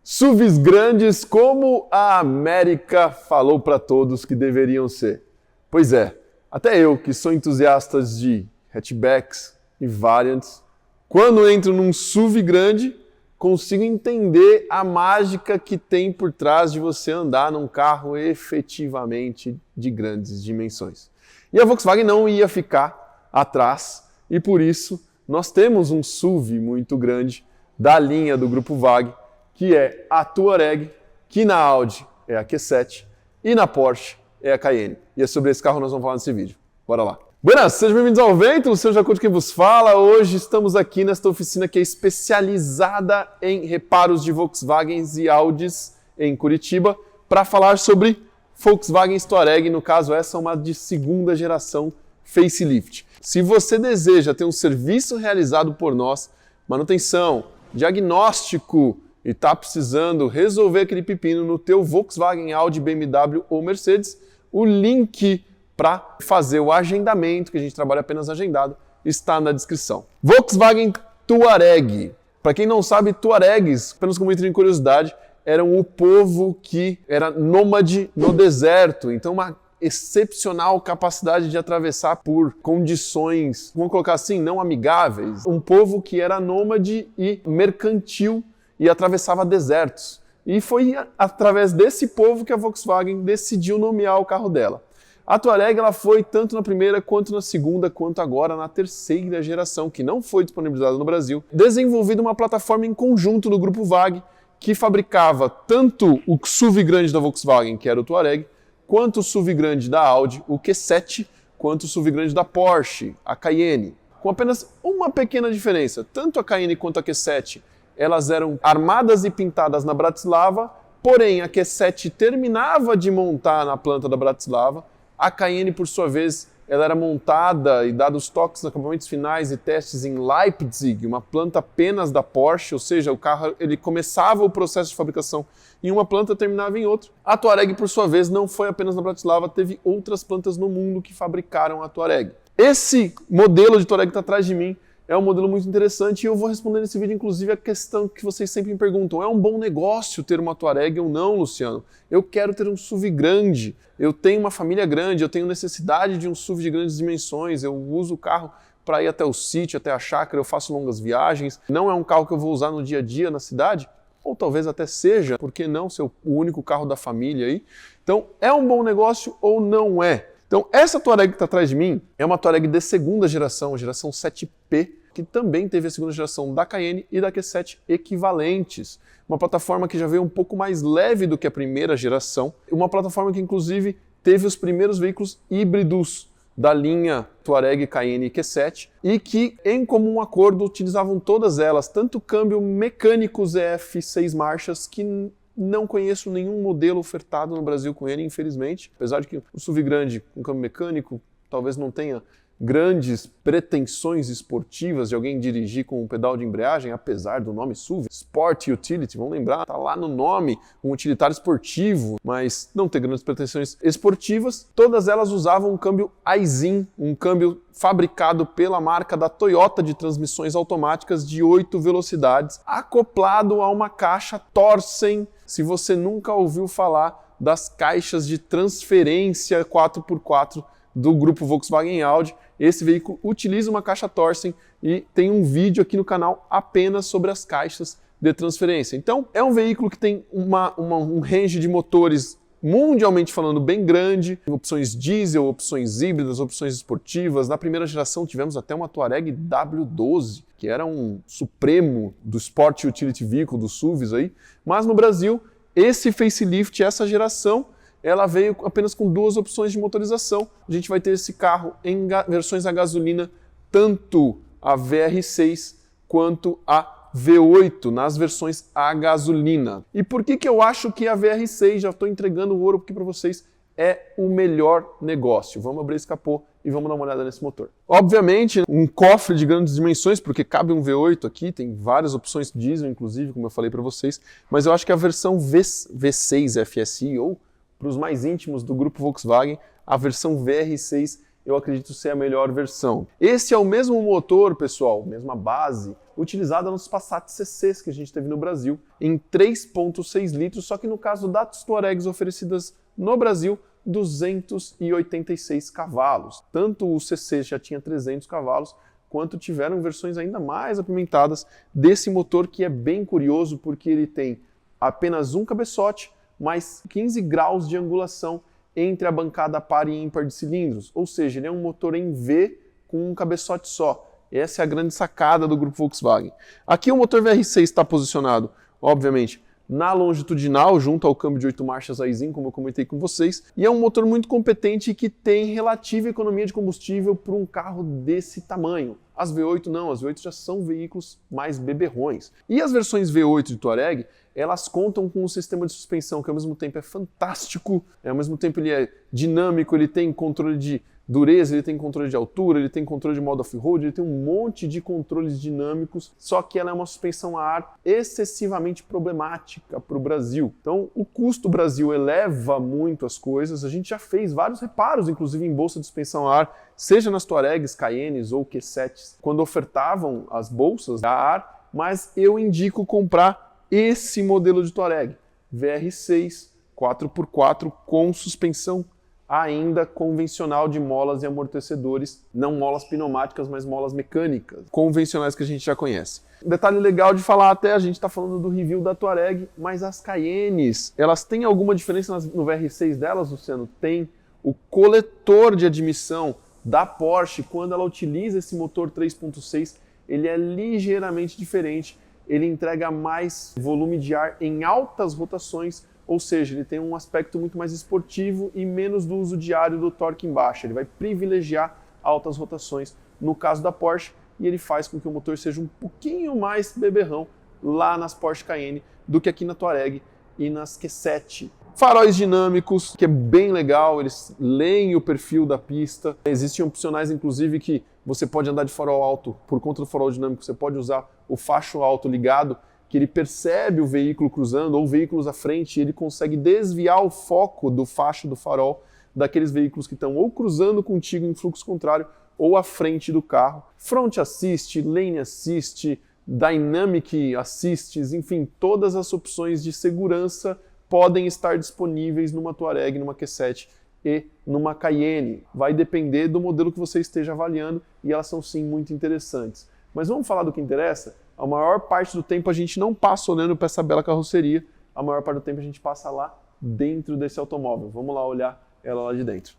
SUVs grandes como a América falou para todos que deveriam ser. Pois é, até eu, que sou entusiasta de hatchbacks e variants, quando entro num SUV grande, consigo entender a mágica que tem por trás de você andar num carro efetivamente de grandes dimensões. E a Volkswagen não ia ficar atrás, e por isso nós temos um SUV muito grande da linha do Grupo VAG, que é a Touareg, que na Audi é a Q7 e na Porsche é a Cayenne. E é sobre esse carro que nós vamos falar nesse vídeo. Bora lá! Buenas, sejam bem-vindos ao Vento, Luciano Jacuti quem vos fala. Hoje estamos aqui nesta oficina que é especializada em reparos de Volkswagens e Audis em Curitiba para falar sobre Volkswagen Touareg, no caso essa é uma de segunda geração facelift. Se você deseja ter um serviço realizado por nós, manutenção, diagnóstico, e está precisando resolver aquele pepino no teu Volkswagen, Audi, BMW ou Mercedes, o link para fazer o agendamento, que a gente trabalha apenas agendado, está na descrição. Volkswagen Touareg. Para quem não sabe, Touaregs, apenas como item de curiosidade, eram o povo que era nômade no deserto. Então, uma excepcional capacidade de atravessar por condições, vamos colocar assim, não amigáveis. Um povo que era nômade e mercantil e atravessava desertos. E foi através desse povo que a Volkswagen decidiu nomear o carro dela. A Touareg ela foi tanto na primeira, quanto na segunda, quanto agora na terceira geração, que não foi disponibilizada no Brasil, desenvolvida uma plataforma em conjunto do Grupo VAG, que fabricava tanto o SUV grande da Volkswagen, que era o Touareg, quanto o SUV grande da Audi, o Q7, quanto o SUV grande da Porsche, a Cayenne. Com apenas uma pequena diferença, tanto a Cayenne quanto a Q7 elas eram armadas e pintadas na Bratislava, porém a Q7 terminava de montar na planta da Bratislava, a Cayenne, por sua vez, ela era montada e dados toques, acabamentos finais e testes em Leipzig, uma planta apenas da Porsche, ou seja, o carro ele começava o processo de fabricação em uma planta e terminava em outra. A Touareg, por sua vez, não foi apenas na Bratislava, teve outras plantas no mundo que fabricaram a Touareg. Esse modelo de Touareg que está atrás de mim é um modelo muito interessante e eu vou responder nesse vídeo, inclusive, a questão que vocês sempre me perguntam. É um bom negócio ter uma Touareg ou não, Luciano? Eu quero ter um SUV grande, eu tenho uma família grande, eu tenho necessidade de um SUV de grandes dimensões, eu uso o carro para ir até o sítio, até a chácara, eu faço longas viagens. Não é um carro que eu vou usar no dia a dia na cidade? Ou talvez até seja, por que não ser o único carro da família aí? Então, é um bom negócio ou não é? Então, essa Touareg que está atrás de mim é uma Touareg de segunda geração, a geração 7P, que também teve a segunda geração da Cayenne e da Q7 equivalentes. Uma plataforma que já veio um pouco mais leve do que a primeira geração, uma plataforma que inclusive teve os primeiros veículos híbridos da linha Touareg, Cayenne e Q7 e que, em comum acordo, utilizavam todas elas, tanto câmbio mecânico ZF 6 marchas, que não conheço nenhum modelo ofertado no Brasil com ele, infelizmente. Apesar de que o SUV grande com câmbio mecânico talvez não tenha grandes pretensões esportivas de alguém dirigir com um pedal de embreagem, apesar do nome SUV, Sport Utility, vamos lembrar, tá lá no nome, um utilitário esportivo, mas não ter grandes pretensões esportivas. Todas elas usavam um câmbio Aisin, um câmbio fabricado pela marca da Toyota de transmissões automáticas de 8 velocidades, acoplado a uma caixa Torsen. Se você nunca ouviu falar das caixas de transferência 4x4 do grupo Volkswagen e Audi, esse veículo utiliza uma caixa Torsen e tem um vídeo aqui no canal apenas sobre as caixas de transferência. Então, é um veículo que tem um range de motores mundialmente falando bem grande, opções diesel, opções híbridas, opções esportivas. Na primeira geração tivemos até uma Touareg W12, que era um supremo do Sport Utility Vehicle, dos SUVs aí, mas no Brasil, esse facelift, essa geração, ela veio apenas com duas opções de motorização. A gente vai ter esse carro em versões a gasolina, tanto a VR6 quanto a V8, nas versões a gasolina. E por que eu acho que a VR6, já estou entregando o ouro aqui para vocês, é o melhor negócio? Vamos abrir esse capô e vamos dar uma olhada nesse motor. Obviamente, um cofre de grandes dimensões, porque cabe um V8 aqui, tem várias opções diesel, inclusive, como eu falei para vocês, mas eu acho que a versão V6 FSI, ou para os mais íntimos do grupo Volkswagen, a versão VR6 eu acredito ser a melhor versão. Esse é o mesmo motor, pessoal, mesma base, utilizada nos Passat CCs que a gente teve no Brasil, em 3.6 litros, só que no caso das Touaregs oferecidas no Brasil, 286 cavalos. Tanto o CC já tinha 300 cavalos, quanto tiveram versões ainda mais apimentadas desse motor, que é bem curioso porque ele tem apenas um cabeçote, mais 15 graus de angulação entre a bancada par e ímpar de cilindros, ou seja, ele é um motor em V com um cabeçote só. Essa é a grande sacada do grupo Volkswagen. Aqui o motor VR6 está posicionado, obviamente, na longitudinal, junto ao câmbio de 8 marchas Aisin, como eu comentei com vocês, e é um motor muito competente e que tem relativa economia de combustível para um carro desse tamanho. As V8 não, as V8 já são veículos mais beberrões. E as versões V8 de Touareg, elas contam com um sistema de suspensão que ao mesmo tempo é fantástico, ao mesmo tempo ele é dinâmico, ele tem controle de dureza, ele tem controle de altura, ele tem controle de modo off-road, ele tem um monte de controles dinâmicos, só que ela é uma suspensão a ar excessivamente problemática para o Brasil. Então, o custo do Brasil eleva muito as coisas, a gente já fez vários reparos, inclusive em bolsa de suspensão a ar, seja nas Touaregs, Cayennes ou Q7s, quando ofertavam as bolsas a ar, mas eu indico comprar esse modelo de Touareg, VR6 4x4 com suspensão ainda convencional de molas e amortecedores, não molas pneumáticas, mas molas mecânicas, convencionais que a gente já conhece. Detalhe legal de falar até, a gente está falando do review da Touareg, mas as Cayennes, elas têm alguma diferença no VR6 delas, Luciano? Tem. O coletor de admissão da Porsche, quando ela utiliza esse motor 3.6, ele é ligeiramente diferente, ele entrega mais volume de ar em altas rotações, ou seja, ele tem um aspecto muito mais esportivo e menos do uso diário do torque em baixa. Ele vai privilegiar altas rotações no caso da Porsche e ele faz com que o motor seja um pouquinho mais beberrão lá nas Porsche Cayenne do que aqui na Touareg e nas Q7. Faróis dinâmicos, que é bem legal, eles leem o perfil da pista. Existem opcionais, inclusive, que você pode andar de farol alto, por conta do farol dinâmico, você pode usar o facho alto ligado, que ele percebe o veículo cruzando ou veículos à frente e ele consegue desviar o foco do facho do farol daqueles veículos que estão ou cruzando contigo em fluxo contrário ou à frente do carro. Front Assist, Lane Assist, Dynamic Assists, enfim, todas as opções de segurança podem estar disponíveis numa Touareg, numa Q7 e numa Cayenne. Vai depender do modelo que você esteja avaliando e elas são sim muito interessantes. Mas vamos falar do que interessa? A maior parte do tempo a gente não passa olhando para essa bela carroceria, a maior parte do tempo a gente passa lá dentro desse automóvel. Vamos lá olhar ela lá de dentro.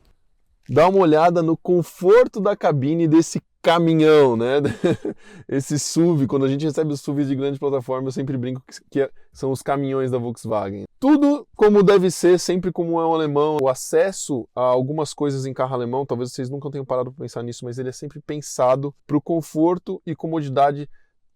Dá uma olhada no conforto da cabine desse caminhão, né? Esse SUV, quando a gente recebe os SUVs de grande plataforma, eu sempre brinco que são os caminhões da Volkswagen. Tudo como deve ser, sempre como é um alemão. O acesso a algumas coisas em carro alemão, talvez vocês nunca tenham parado para pensar nisso, mas ele é sempre pensado para o conforto e comodidade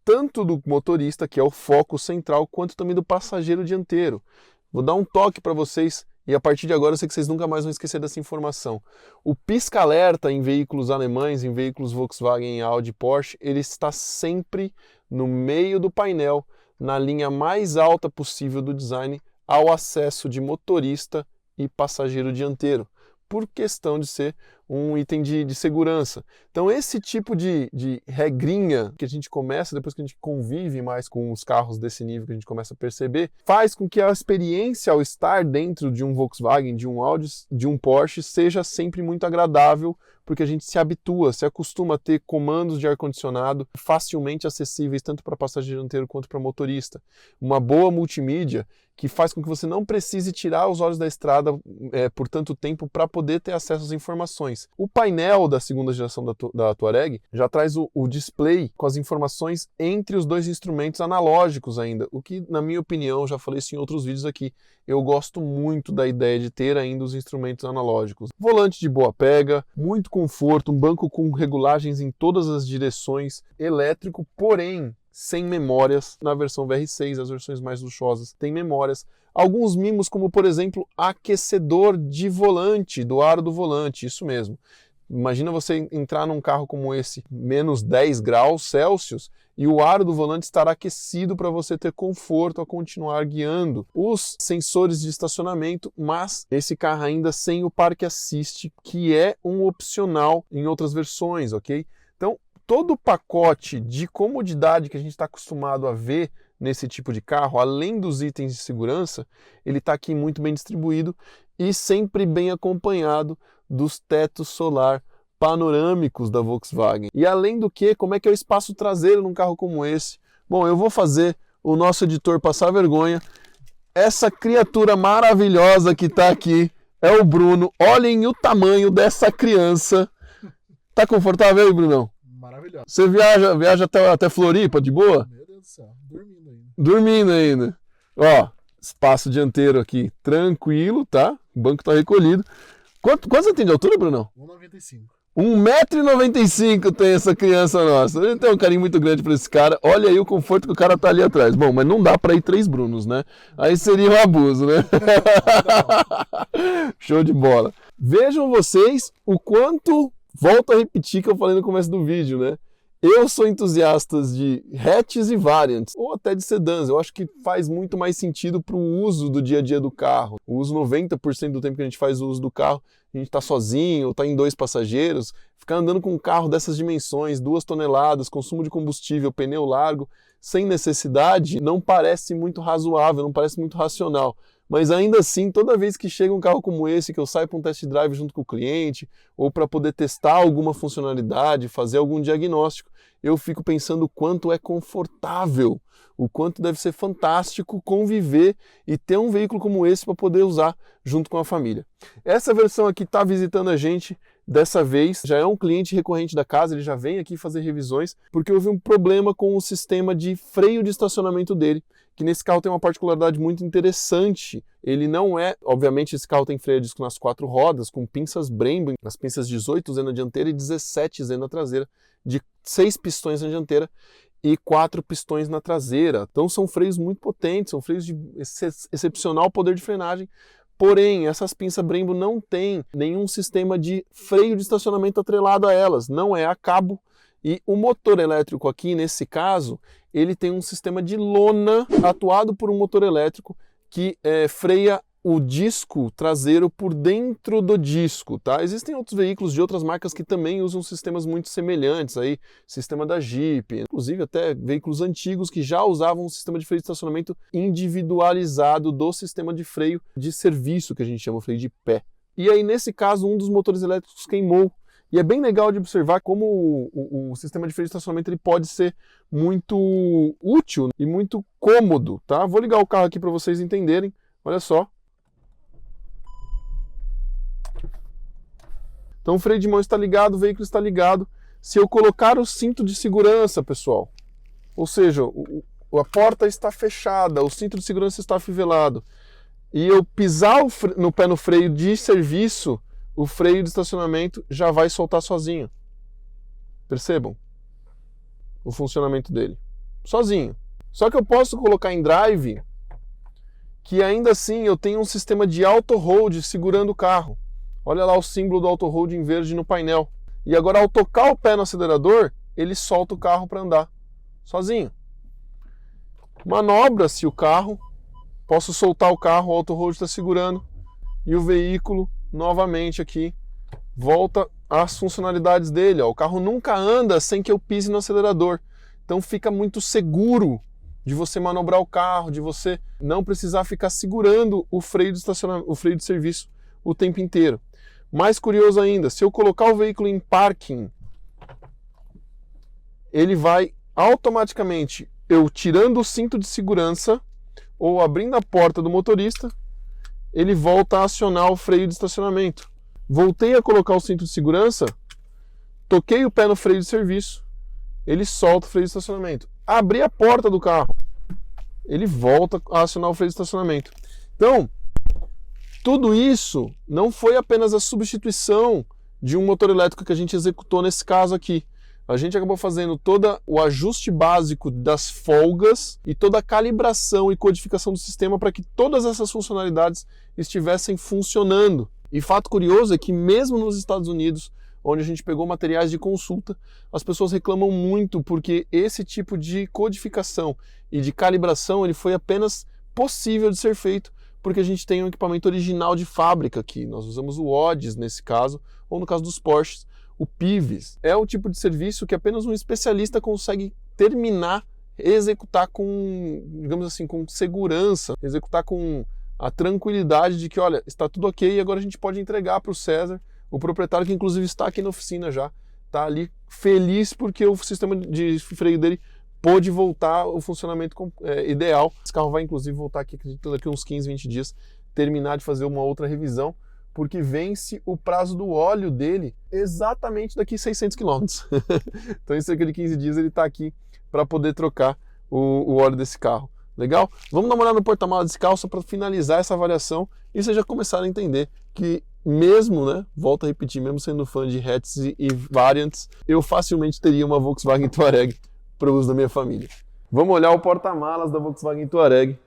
tanto do motorista, que é o foco central, quanto também do passageiro dianteiro. Vou dar um toque para vocês e a partir de agora eu sei que vocês nunca mais vão esquecer dessa informação. O pisca-alerta em veículos alemães, em veículos Volkswagen, Audi, Porsche, ele está sempre no meio do painel, na linha mais alta possível do design, ao acesso de motorista e passageiro dianteiro, por questão de ser um item de segurança. Então esse tipo de regrinha que a gente começa, depois que a gente convive mais com os carros desse nível, que a gente começa a perceber, faz com que a experiência ao estar dentro de um Volkswagen, de um Audi, de um Porsche, seja sempre muito agradável, porque a gente se habitua, se acostuma a ter comandos de ar-condicionado facilmente acessíveis tanto para passageiro dianteiro quanto para motorista. Uma boa multimídia que faz com que você não precise tirar os olhos da estrada por tanto tempo para poder ter acesso às informações. O painel da segunda geração da Touareg já traz o display com as informações entre os dois instrumentos analógicos ainda, o que, na minha opinião, já falei isso em outros vídeos aqui, eu gosto muito da ideia de ter ainda os instrumentos analógicos. Volante de boa pega, muito conforto, um banco com regulagens em todas as direções, elétrico, porém sem memórias. Na versão VR6, as versões mais luxuosas têm memórias. Alguns mimos, como por exemplo, aquecedor de volante, do aro do volante, isso mesmo. Imagina você entrar num carro como esse, menos 10 graus Celsius, e o aro do volante estará aquecido para você ter conforto a continuar guiando. Os sensores de estacionamento, mas esse carro ainda sem o Park Assist, que é um opcional em outras versões, ok? Então, todo o pacote de comodidade que a gente está acostumado a ver nesse tipo de carro, além dos itens de segurança, ele está aqui muito bem distribuído e sempre bem acompanhado dos tetos solar panorâmicos da Volkswagen. E além do que, como é que é o espaço traseiro num carro como esse? Bom, eu vou fazer o nosso editor passar vergonha. Essa criatura maravilhosa que está aqui é o Bruno. Olhem o tamanho dessa criança. Tá confortável aí, Brunão? Maravilhoso. Você viaja até Floripa, de boa? Meu Deus do céu, dormindo ainda. Dormindo ainda. Ó, espaço dianteiro aqui tranquilo, tá? O banco tá recolhido. Quanto você tem de altura, Brunão? 1,95. 1,95 m tem essa criança nossa. Ele tem um carinho muito grande por esse cara. Olha aí o conforto que o cara tá ali atrás. Bom, mas não dá para ir 3 Brunos, né? Aí seria um abuso, né? Show de bola. Vejam vocês o quanto... Volto a repetir que eu falei no começo do vídeo, né? Eu sou entusiasta de hatches e variants, ou até de sedãs. Eu acho que faz muito mais sentido para o uso do dia a dia do carro. O uso 90% do tempo que a gente faz o uso do carro, a gente está sozinho, está em 2 passageiros. Ficar andando com um carro dessas dimensões, 2 toneladas, consumo de combustível, pneu largo, sem necessidade, não parece muito razoável, não parece muito racional. Mas ainda assim, toda vez que chega um carro como esse, que eu saio para um test drive junto com o cliente, ou para poder testar alguma funcionalidade, fazer algum diagnóstico, eu fico pensando o quanto é confortável, o quanto deve ser fantástico conviver e ter um veículo como esse para poder usar junto com a família. Essa versão aqui está visitando a gente dessa vez, já é um cliente recorrente da casa, ele já vem aqui fazer revisões, porque houve um problema com o sistema de freio de estacionamento dele, que nesse carro tem uma particularidade muito interessante. Ele não é, obviamente esse carro tem freio a disco nas 4 rodas, com pinças Brembo, as pinças 18Z na dianteira e 17Z na traseira, de 6 pistões na dianteira e 4 pistões na traseira. Então são freios muito potentes, são freios de excepcional poder de frenagem. Porém, essas pinças Brembo não têm nenhum sistema de freio de estacionamento atrelado a elas, não é a cabo. E o motor elétrico aqui, nesse caso, ele tem um sistema de lona atuado por um motor elétrico que freia o disco traseiro por dentro do disco, tá? Existem outros veículos de outras marcas que também usam sistemas muito semelhantes, aí, sistema da Jeep, inclusive até veículos antigos que já usavam um sistema de freio de estacionamento individualizado do sistema de freio de serviço, que a gente chama freio de pé. E aí, nesse caso, um dos motores elétricos queimou. E é bem legal de observar como o sistema de freio de estacionamento ele pode ser muito útil e muito cômodo, tá? Vou ligar o carro aqui para vocês entenderem. Olha só. Então o freio de mão está ligado, o veículo está ligado. Se eu colocar o cinto de segurança, pessoal, ou seja, a porta está fechada, o cinto de segurança está afivelado, e eu pisar no pé no freio de serviço, o freio de estacionamento já vai soltar sozinho. Percebam o funcionamento dele. Sozinho. Só que eu posso colocar em drive que ainda assim eu tenho um sistema de auto-hold segurando o carro. Olha lá o símbolo do auto-hold em verde no painel. E agora ao tocar o pé no acelerador, ele solta o carro para andar. Sozinho. Manobra-se o carro. Posso soltar o carro, o auto-hold está segurando. E o veículo novamente aqui, volta às funcionalidades dele. Ó. O carro nunca anda sem que eu pise no acelerador. Então fica muito seguro de você manobrar o carro, de você não precisar ficar segurando o freio de estacionamento, o freio de serviço o tempo inteiro. Mais curioso ainda, se eu colocar o veículo em parking, ele vai automaticamente, eu tirando o cinto de segurança ou abrindo a porta do motorista, ele volta a acionar o freio de estacionamento. Voltei a colocar o cinto de segurança, toquei o pé no freio de serviço, ele solta o freio de estacionamento. Abri a porta do carro, ele volta a acionar o freio de estacionamento. Então, tudo isso não foi apenas a substituição de um motor elétrico que a gente executou nesse caso aqui. A gente acabou fazendo todo o ajuste básico das folgas e toda a calibração e codificação do sistema para que todas essas funcionalidades estivessem funcionando. E fato curioso é que mesmo nos Estados Unidos, onde a gente pegou materiais de consulta. As pessoas reclamam muito porque esse tipo de codificação e de calibração ele foi apenas possível de ser feito porque a gente tem um equipamento original de fábrica aqui. Nós usamos o ODIS nesse caso, ou no caso dos Porsches, o PIVES. É o tipo de serviço que apenas um especialista consegue terminar, executar com, digamos assim, com segurança, executar com a tranquilidade de que, olha, está tudo ok e agora a gente pode entregar para o César, o proprietário que inclusive está aqui na oficina já, está ali feliz porque o sistema de freio dele pôde voltar ao funcionamento ideal. Esse carro vai inclusive voltar aqui, acredito, daqui uns 15, 20 dias, terminar de fazer uma outra revisão, porque vence o prazo do óleo dele exatamente daqui 600 km. Então em cerca de 15 dias ele está aqui para poder trocar o óleo desse carro. Legal? Vamos dar uma olhada no porta-malas desse carro só para finalizar essa avaliação e vocês já começaram a entender que mesmo, né, volto a repetir, mesmo sendo fã de hatches e variants, eu facilmente teria uma Volkswagen Touareg para o uso da minha família. Vamos olhar o porta-malas da Volkswagen Touareg.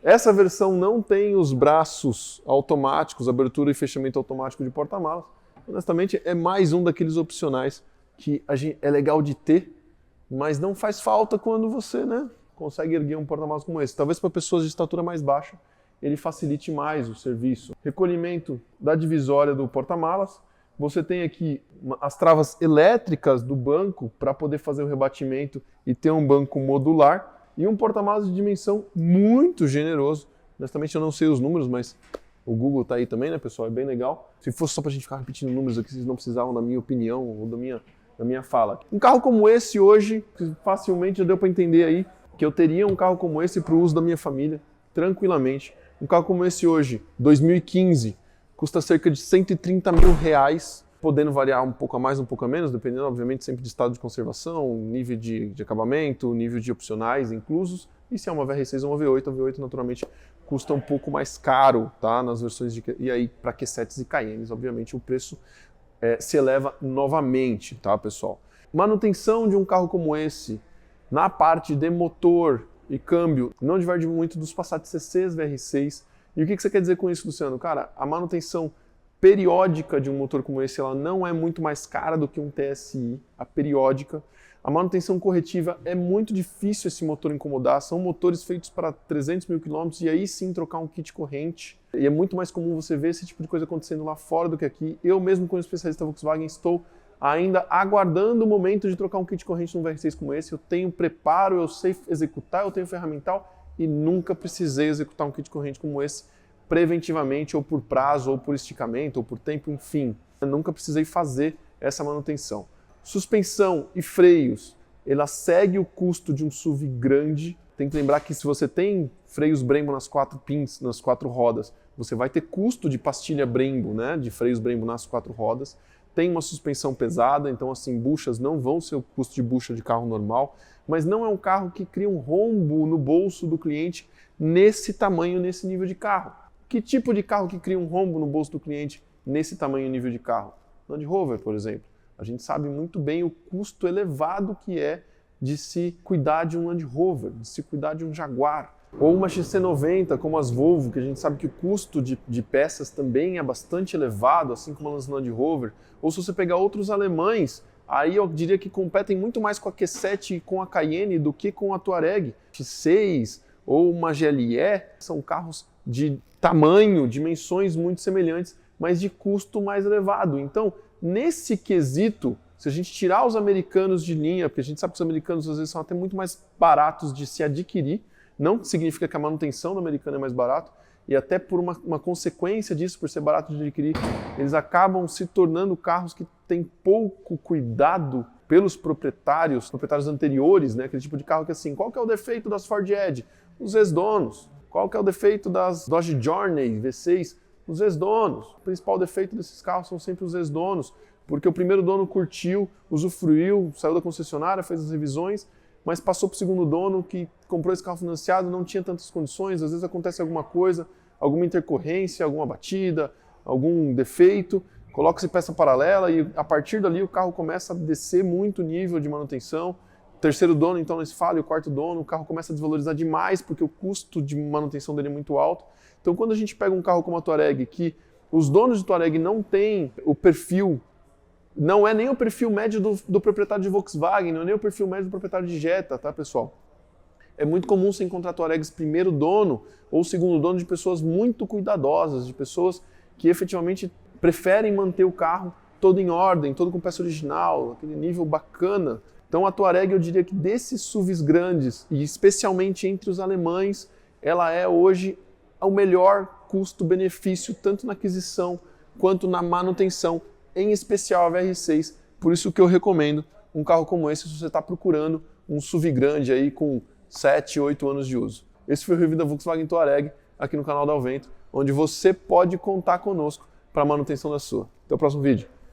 Essa versão não tem os braços automáticos, abertura e fechamento automático de porta-malas. Honestamente, é mais um daqueles opcionais que é legal de ter, mas não faz falta quando você, né, consegue erguer um porta-malas como esse. Talvez para pessoas de estatura mais baixa, ele facilite mais o serviço. Recolhimento da divisória do porta-malas. Você tem aqui as travas elétricas do banco para poder fazer o rebatimento e ter um banco modular. E um porta-malas de dimensão muito generoso. Honestamente eu não sei os números, mas o Google está aí também, né, pessoal? É bem legal. Se fosse só para a gente ficar repetindo números aqui, vocês não precisavam da minha opinião ou da minha fala. Um carro como esse hoje, facilmente já deu para entender aí que eu teria um carro como esse para o uso da minha família, tranquilamente. Um carro como esse hoje, 2015, custa cerca de R$130 mil, podendo variar um pouco a mais, um pouco a menos, dependendo, obviamente, sempre de estado de conservação, nível de acabamento, nível de opcionais inclusos. E se é uma VR6 ou uma V8, a V8 naturalmente custa um pouco mais caro, tá? Nas versões e aí para Q7s e Cayennes, obviamente, o preço se eleva novamente, tá, pessoal? Manutenção de um carro como esse, na parte de motor e câmbio, não diverge muito dos Passat CCs VR6. E o que você quer dizer com isso, Luciano? Cara, a manutenção periódica de um motor como esse, ela não é muito mais cara do que um TSI, a periódica. A manutenção corretiva é muito difícil esse motor incomodar, são motores feitos para 300 mil quilômetros e aí sim trocar um kit corrente. E é muito mais comum você ver esse tipo de coisa acontecendo lá fora do que aqui. Eu mesmo, como especialista Volkswagen, estou ainda aguardando o momento de trocar um kit corrente num VR6 como esse. Eu tenho preparo, eu sei executar, eu tenho ferramental e nunca precisei executar um kit corrente como esse preventivamente, ou por prazo, ou por esticamento, ou por tempo, enfim. Eu nunca precisei fazer essa manutenção. Suspensão e freios, ela segue o custo de um SUV grande. Tem que lembrar que se você tem freios Brembo nas 4 pins, nas 4 rodas, você vai ter custo de pastilha Brembo, né, de freios Brembo nas 4 rodas. Tem uma suspensão pesada, então assim, buchas não vão ser o custo de bucha de carro normal, mas não é um carro que cria um rombo no bolso do cliente nesse tamanho, nesse nível de carro. Que tipo de carro que cria um rombo no bolso do cliente nesse tamanho e nível de carro? Land Rover, por exemplo. A gente sabe muito bem o custo elevado que é de se cuidar de um Land Rover, de se cuidar de um Jaguar. Ou uma XC90, como as Volvo, que a gente sabe que o custo de peças também é bastante elevado, assim como as Land Rover. Ou se você pegar outros alemães, aí eu diria que competem muito mais com a Q7 e com a Cayenne do que com a Touareg. X6 ou uma GLE são carros de tamanho, dimensões muito semelhantes, mas de custo mais elevado. Então, nesse quesito, se a gente tirar os americanos de linha, porque a gente sabe que os americanos às vezes são até muito mais baratos de se adquirir, não significa que a manutenção do americano é mais barato, e até por uma consequência disso, por ser barato de adquirir, eles acabam se tornando carros que têm pouco cuidado pelos proprietários anteriores, né? Aquele tipo de carro que assim, qual que é o defeito das Ford Edge? Os ex-donos. Qual que é o defeito das Dodge Journey V6? Os ex-donos. O principal defeito desses carros são sempre os ex-donos, porque o primeiro dono curtiu, usufruiu, saiu da concessionária, fez as revisões, mas passou para o segundo dono que comprou esse carro financiado, não tinha tantas condições, às vezes acontece alguma coisa, alguma intercorrência, alguma batida, algum defeito, coloca-se peça paralela e a partir dali o carro começa a descer muito o nível de manutenção. O terceiro dono, então, nesse falha, e o quarto dono, o carro começa a desvalorizar demais porque o custo de manutenção dele é muito alto. Então, quando a gente pega um carro como a Touareg, que Os donos de Touareg não têm o perfil, não é nem o perfil médio do proprietário de Volkswagen, não é nem o perfil médio do proprietário de Jetta, tá, pessoal? É muito comum você encontrar Touaregs primeiro dono ou segundo dono de pessoas muito cuidadosas, de pessoas que efetivamente preferem manter o carro todo em ordem, todo com peça original, aquele nível bacana. Então a Touareg, eu diria que desses SUVs grandes, e especialmente entre os alemães, ela é hoje o melhor custo-benefício, tanto na aquisição quanto na manutenção, em especial a VR6. Por isso que eu recomendo um carro como esse se você está procurando um SUV grande aí com 7, 8 anos de uso. Esse foi o review da Volkswagen Touareg aqui no canal da Alvento, onde você pode contar conosco para a manutenção da sua. Até o próximo vídeo.